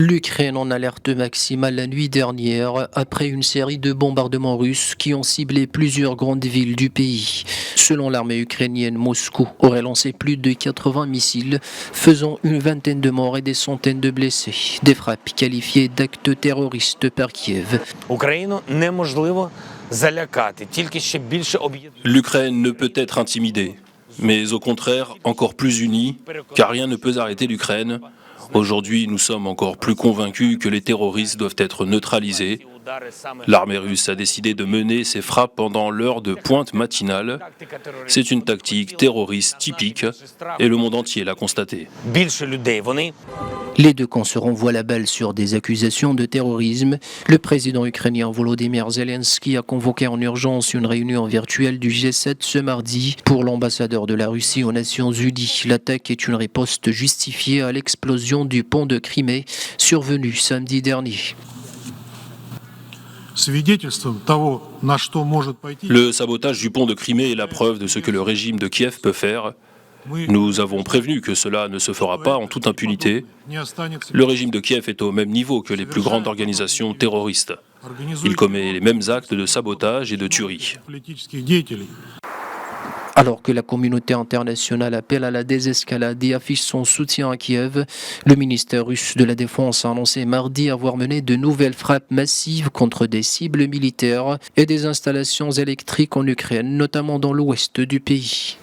L'Ukraine en alerte maximale la nuit dernière après une série de bombardements russes qui ont ciblé plusieurs grandes villes du pays. Selon l'armée ukrainienne, Moscou aurait lancé plus de 80 missiles, faisant une vingtaine de morts et des centaines de blessés. Des frappes qualifiées d'actes terroristes par Kiev. L'Ukraine ne peut être intimidée, mais au contraire encore plus unie, car rien ne peut arrêter l'Ukraine. Aujourd'hui, nous sommes encore plus convaincus que les terroristes doivent être neutralisés. L'armée russe a décidé de mener ses frappes pendant l'heure de pointe matinale. C'est une tactique terroriste typique et le monde entier l'a constaté. Les deux camps se renvoient la balle sur des accusations de terrorisme. Le président ukrainien Volodymyr Zelensky a convoqué en urgence une réunion virtuelle du G7 ce mardi. Pour l'ambassadeur de la Russie aux Nations Unies, l'attaque est une riposte justifiée à l'explosion du pont de Crimée survenue samedi dernier. Le sabotage du pont de Crimée est la preuve de ce que le régime de Kiev peut faire. Nous avons prévenu que cela ne se fera pas en toute impunité. Le régime de Kiev est au même niveau que les plus grandes organisations terroristes. Il commet les mêmes actes de sabotage et de tuerie. Alors que la communauté internationale appelle à la désescalade et affiche son soutien à Kiev, le ministère russe de la Défense a annoncé mardi avoir mené de nouvelles frappes massives contre des cibles militaires et des installations électriques en Ukraine, notamment dans l'ouest du pays.